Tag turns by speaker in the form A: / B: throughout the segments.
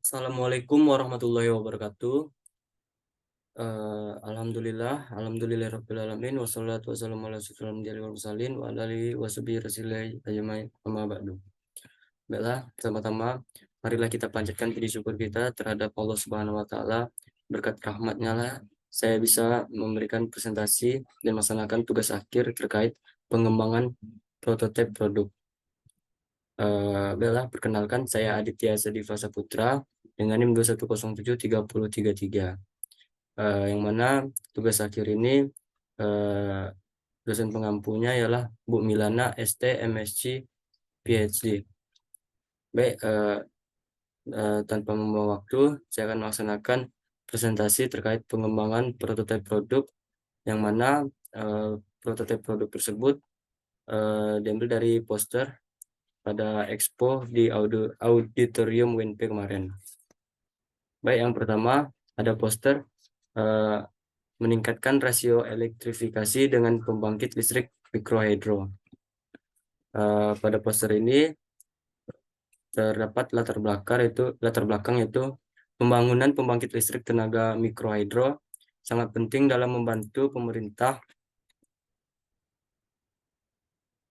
A: Assalamualaikum warahmatullahi wabarakatuh. Alhamdulillah rabbil wassalatu wassalamu ala asyrofil anbiya'i wal mursalin wa ala alihi washabihi rasulillah ajmain amma ba'du. Baiklah, pertama-tama marilah kita panjatkan puji syukur kita terhadap Allah Subhanahu wa taala. Berkat rahmatnya lah saya bisa memberikan presentasi dan melaksanakan tugas akhir terkait pengembangan prototipe produk. Baiklah, perkenalkan saya Aditya Sadifa Saputra dengan NIM 21073033. Yang mana tugas akhir ini dosen pengampunya ialah Bu Milana ST MSc PhD. Baik, tanpa membuang waktu, saya akan melaksanakan presentasi terkait pengembangan prototipe produk, yang mana prototipe produk tersebut diambil dari poster pada expo di auditorium WINP kemarin. Baik, yang pertama ada poster meningkatkan rasio elektrifikasi dengan pembangkit listrik mikrohidro. Pada poster ini terdapat latar belakang yaitu pembangunan pembangkit listrik tenaga mikrohidro sangat penting dalam membantu pemerintah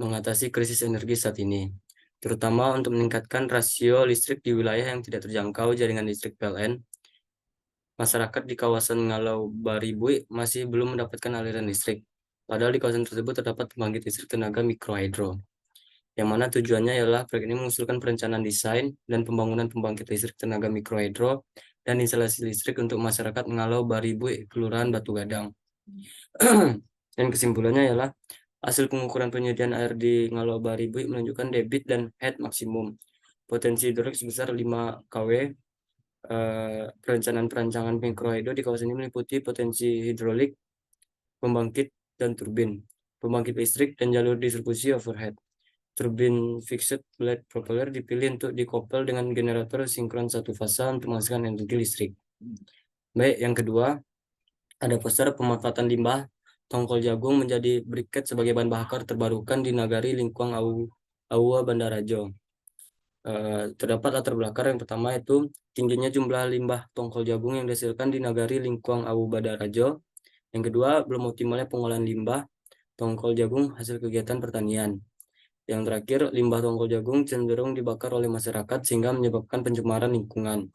A: mengatasi krisis energi saat ini, terutama untuk meningkatkan rasio listrik di wilayah yang tidak terjangkau jaringan listrik PLN. Masyarakat di kawasan Ngalau Baribui masih belum mendapatkan aliran listrik, padahal di kawasan tersebut terdapat pembangkit listrik tenaga mikrohidro, yang mana tujuannya ialah proyek ini mengusulkan perencanaan desain dan pembangunan pembangkit listrik tenaga mikrohidro dan instalasi listrik untuk masyarakat Ngalau Baribui, Kelurahan Batu Gadang. Dan kesimpulannya ialah hasil pengukuran penyediaan air di Ngalau Baribui menunjukkan debit dan head maksimum potensi hidrolik sebesar 5 kW. Perencanaan mikrohidro di kawasan ini meliputi potensi hidrolik, pembangkit dan turbin, pembangkit listrik, dan jalur distribusi overhead. Turbin fixed blade propeller dipilih untuk dikoppel dengan generator sinkron satu fasa untuk menghasilkan energi listrik. Baik, yang kedua, ada poster pemanfaatan limbah tongkol jagung menjadi briket sebagai bahan bakar terbarukan di Nagari Lingkuang Aua Bandarajo. Terdapat latar belakang yang pertama itu tingginya jumlah limbah tongkol jagung yang dihasilkan di Nagari Lingkuang Awu Badarajo. Yang kedua, belum optimalnya pengolahan limbah tongkol jagung hasil kegiatan pertanian. Yang terakhir, limbah tongkol jagung cenderung dibakar oleh masyarakat sehingga menyebabkan pencemaran lingkungan.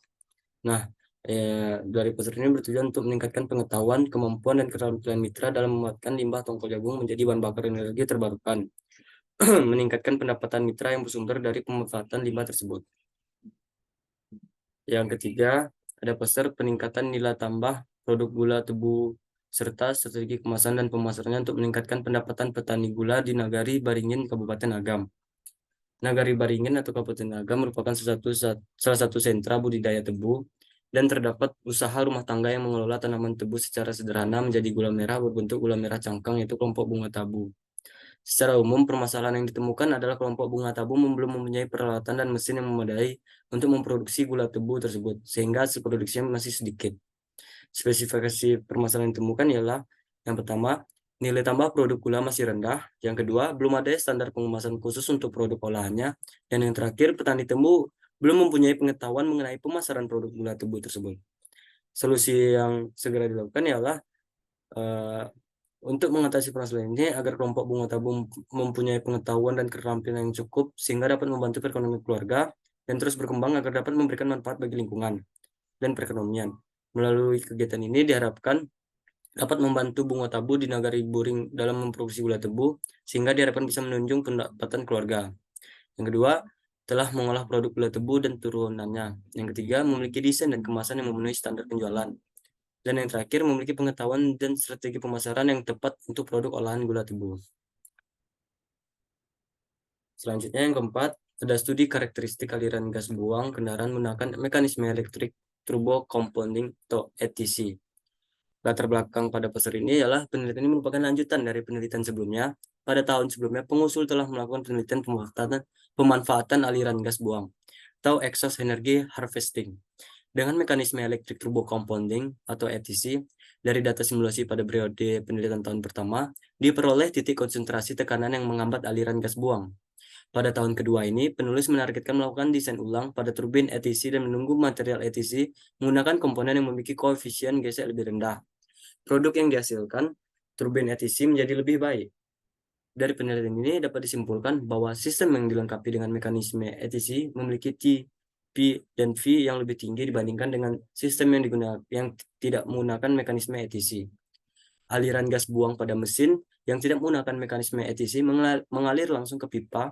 A: Nah, dari poster ini bertujuan untuk meningkatkan pengetahuan, kemampuan, dan keterampilan mitra dalam memanfaatkan limbah tongkol jagung menjadi bahan bakar energi terbarukan. Meningkatkan pendapatan mitra yang bersumber dari pemanfaatan limbah tersebut. Yang ketiga, ada poster peningkatan nilai tambah produk gula tebu serta strategi kemasan dan pemasarannya untuk meningkatkan pendapatan petani gula di Nagari Baringin, Kabupaten Agam. Nagari Baringin atau Kabupaten Agam merupakan salah satu sentra budidaya tebu, dan terdapat usaha rumah tangga yang mengelola tanaman tebu secara sederhana menjadi gula merah berbentuk gula merah cangkang, yaitu kelompok bunga tabu. Secara umum, permasalahan yang ditemukan adalah kelompok bunga tabu belum mempunyai peralatan dan mesin yang memadai untuk memproduksi gula tebu tersebut, sehingga hasil produksinya masih sedikit. Spesifikasi permasalahan yang ditemukan ialah yang pertama, nilai tambah produk gula masih rendah. Yang kedua, belum ada standar pengemasan khusus untuk produk olahannya. Dan yang terakhir, petani tebu belum mempunyai pengetahuan mengenai pemasaran produk gula tebu tersebut. Solusi yang segera dilakukan ialah untuk mengatasi permasalahan ini agar kelompok bunga tabung mempunyai pengetahuan dan keterampilan yang cukup sehingga dapat membantu perekonomian keluarga dan terus berkembang agar dapat memberikan manfaat bagi lingkungan dan perekonomian. Melalui kegiatan ini diharapkan dapat membantu bunga tabu di Nagari Buring dalam memproduksi gula tebu sehingga diharapkan bisa menunjang pendapatan keluarga. Yang kedua, telah mengolah produk gula tebu dan turunannya. Yang ketiga, memiliki desain dan kemasan yang memenuhi standar penjualan. Dan yang terakhir, memiliki pengetahuan dan strategi pemasaran yang tepat untuk produk olahan gula tebu. Selanjutnya yang keempat, ada studi karakteristik aliran gas buang kendaraan menggunakan mekanisme elektrik turbo compounding atau ETC. Latar belakang pada poster ini adalah penelitian ini merupakan lanjutan dari penelitian sebelumnya. Pada tahun sebelumnya, pengusul telah melakukan penelitian pemanfaatan aliran gas buang atau exhaust energy harvesting dengan mekanisme elektrik turbo compounding atau ETC. Dari data simulasi pada periode penelitian tahun pertama, diperoleh titik konsentrasi tekanan yang menghambat aliran gas buang. Pada tahun kedua ini, penulis menargetkan melakukan desain ulang pada turbin ATC dan menunggu material ATC menggunakan komponen yang memiliki koefisien gesek lebih rendah. Produk yang dihasilkan turbin ATC menjadi lebih baik. Dari penelitian ini dapat disimpulkan bahwa sistem yang dilengkapi dengan mekanisme ATC memiliki T, P, dan V yang lebih tinggi dibandingkan dengan sistem yang tidak menggunakan mekanisme ATC. Aliran gas buang pada mesin yang tidak menggunakan mekanisme ATC mengalir langsung ke pipa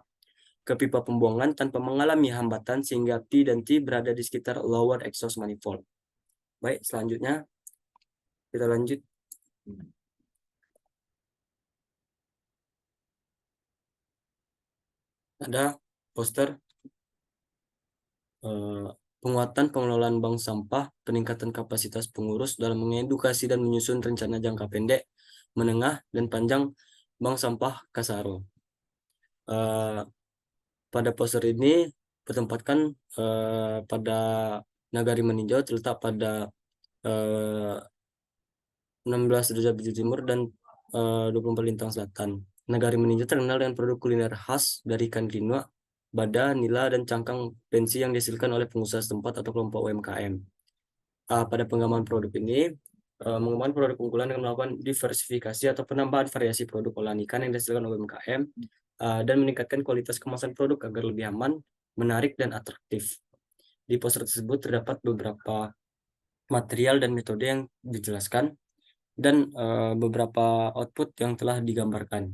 A: pembuangan tanpa mengalami hambatan sehingga P dan T berada di sekitar lower exhaust manifold. Baik, selanjutnya kita lanjut. Ada poster penguatan pengelolaan bank sampah, peningkatan kapasitas pengurus dalam mengedukasi dan menyusun rencana jangka pendek, menengah, dan panjang bank sampah Kasaro. Pada poster ini bertempatkan pada Nagari Meninjau, terletak pada 16 derajat bujur timur dan 24 lintang selatan. Nagari Meninjau terkenal dengan produk kuliner khas dari ikan rinua, bada, nila, dan cangkang pensi yang dihasilkan oleh pengusaha setempat atau kelompok UMKM. Pada pengembangan produk ini, mengembangkan produk unggulan dengan melakukan diversifikasi atau penambahan variasi produk olahan ikan yang dihasilkan oleh UMKM dan meningkatkan kualitas kemasan produk agar lebih aman, menarik, dan atraktif. Di poster tersebut terdapat beberapa material dan metode yang dijelaskan dan beberapa output yang telah digambarkan.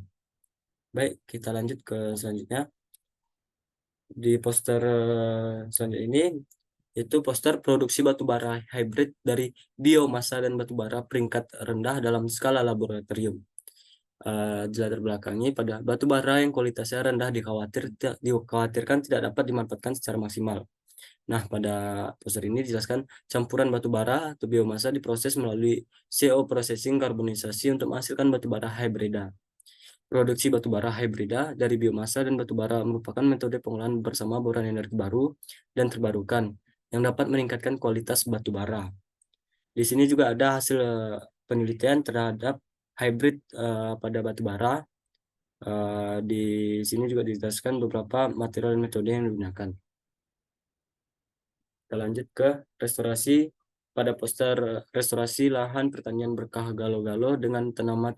A: Baik, kita lanjut ke selanjutnya. Di poster selanjutnya ini itu poster produksi batubara hybrid dari biomasa dan batubara peringkat rendah dalam skala laboratorium. Di latar belakangnya pada batubara yang kualitasnya rendah dikhawatirkan tidak dapat dimanfaatkan secara maksimal. Nah, pada poster ini dijelaskan campuran batubara atau biomasa diproses melalui CO processing karbonisasi untuk menghasilkan batubara hybrida. Produksi batubara hybrida dari biomasa dan batubara merupakan metode pengolahan bersama bauran energi baru dan terbarukan yang dapat meningkatkan kualitas batubara. Di sini juga ada hasil penelitian terhadap hybrid pada batubara. Di sini juga dijelaskan beberapa material dan metode yang digunakan. Kita lanjut ke restorasi. Pada poster restorasi lahan pertanian berkah galo-galo dengan tanaman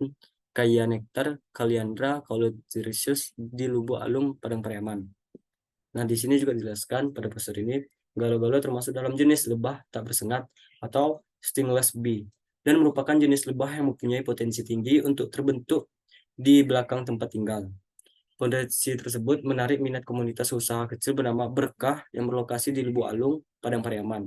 A: kaya nektar, kaliandra, caulotrichus di Lubuk Alung, Padang Pariaman. Nah, di sini juga dijelaskan pada poster ini, galo-galo termasuk dalam jenis lebah tak bersengat atau stingless bee dan merupakan jenis lebah yang mempunyai potensi tinggi untuk terbentuk di belakang tempat tinggal. Potensi tersebut menarik minat komunitas usaha kecil bernama Berkah yang berlokasi di Lubuk Alung, Padang Pariaman.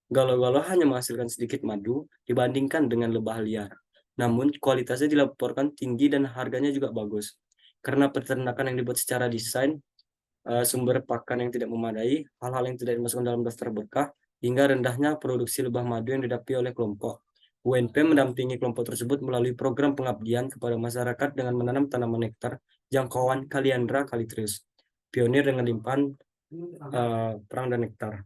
A: Galo-galo hanya menghasilkan sedikit madu dibandingkan dengan lebah liar. Namun, kualitasnya dilaporkan tinggi dan harganya juga bagus. Karena peternakan yang dibuat secara desain, sumber pakan yang tidak memadai, hal-hal yang tidak dimasukkan dalam daftar berkah, hingga rendahnya produksi lebah madu yang didapi oleh kelompok. UNP mendampingi kelompok tersebut melalui program pengabdian kepada masyarakat dengan menanam tanaman nektar jangkauan Kaliandra calitrius, pionir dengan limpahan perang dan nektar.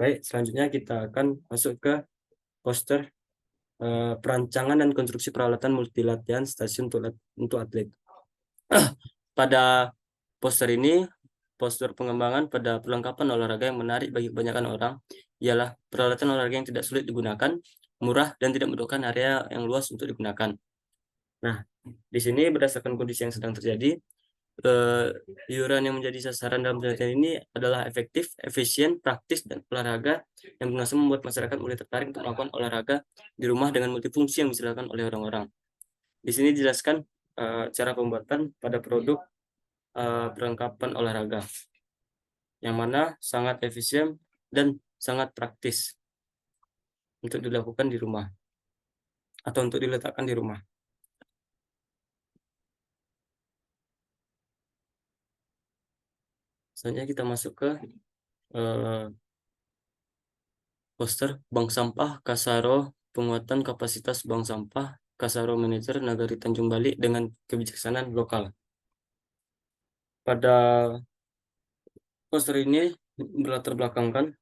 A: Baik, selanjutnya kita akan masuk ke poster perancangan dan konstruksi peralatan multilatihan stasiun untuk atlet. Pada poster ini, poster pengembangan pada perlengkapan olahraga yang menarik bagi kebanyakan orang ialah peralatan olahraga yang tidak sulit digunakan, murah, dan tidak membutuhkan area yang luas untuk digunakan. Nah, di sini berdasarkan kondisi yang sedang terjadi, iuran yang menjadi sasaran dalam penelitian ini adalah efektif, efisien, praktis, dan olahraga yang berhasil membuat masyarakat mulai tertarik untuk melakukan olahraga di rumah dengan multifungsi yang bisa dilakukan oleh orang-orang. Di sini dijelaskan cara pembuatan pada produk perlengkapan olahraga yang mana sangat efisien dan sangat praktis untuk dilakukan di rumah atau untuk diletakkan di rumah. Selanjutnya kita masuk ke poster Bank Sampah Kasaro, penguatan kapasitas Bank Sampah Kasaro Manager Nagari Tanjung Bali dengan kebijaksanaan lokal. Pada poster ini berlatar belakangkan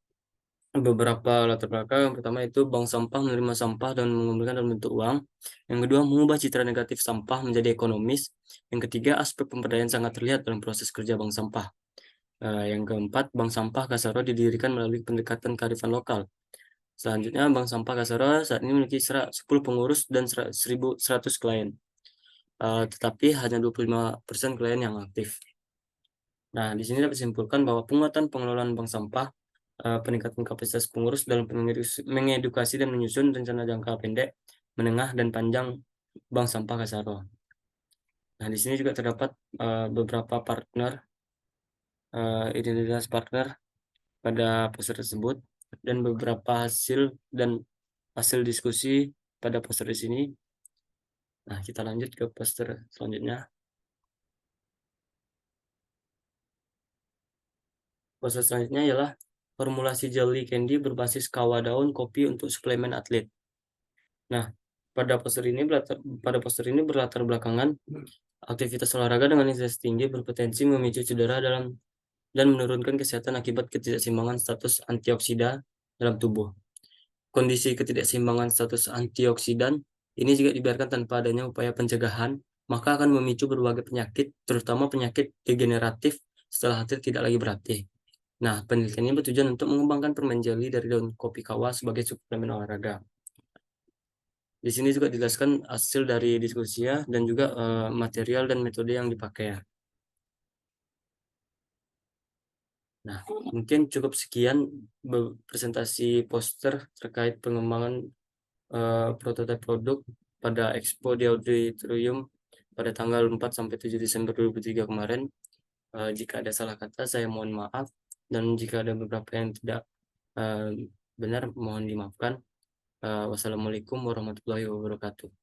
A: beberapa latar belakang. Yang pertama itu bank sampah menerima sampah dan mengumpulkan dalam bentuk uang. Yang kedua, mengubah citra negatif sampah menjadi ekonomis. Yang ketiga, aspek pemberdayaan sangat terlihat dalam proses kerja bank sampah. Yang keempat, bank sampah Kasaro didirikan melalui pendekatan kearifan lokal. Selanjutnya, bank sampah Kasaro saat ini memiliki 10 pengurus dan 1.100 klien. Tetapi hanya 25% klien yang aktif. Nah, di sini dapat disimpulkan bahwa penguatan pengelolaan bank sampah, peningkatan kapasitas pengurus dalam mengedukasi dan menyusun rencana jangka pendek, menengah, dan panjang bank sampah Kasaro. Nah, di sini juga terdapat beberapa partner, identitas partner pada poster tersebut, dan beberapa hasil diskusi pada poster di sini. Nah, kita lanjut ke poster selanjutnya. Poster selanjutnya ialah formulasi jelly candy berbasis kawa daun kopi untuk suplemen atlet. Nah, pada poster ini berlatar belakangan aktivitas olahraga dengan intensitas tinggi berpotensi memicu cedera dan menurunkan kesehatan akibat ketidakseimbangan status antioksida dalam tubuh. Kondisi ketidakseimbangan status antioksidan ini jika dibiarkan tanpa adanya upaya pencegahan, maka akan memicu berbagai penyakit, terutama penyakit degeneratif setelah atlet tidak lagi berlatih. Nah, penelitian ini bertujuan untuk mengembangkan permen jeli dari daun kopi kawa sebagai suplemen olahraga. Di sini juga dijelaskan hasil dari diskusinya dan juga material dan metode yang dipakai. Nah, mungkin cukup sekian presentasi poster terkait pengembangan prototipe produk pada Expo di Auditorium pada tanggal 4 sampai 7 Desember 2023 kemarin. Jika ada salah kata, saya mohon maaf, dan jika ada beberapa yang tidak benar, mohon dimaafkan. Wassalamualaikum warahmatullahi wabarakatuh.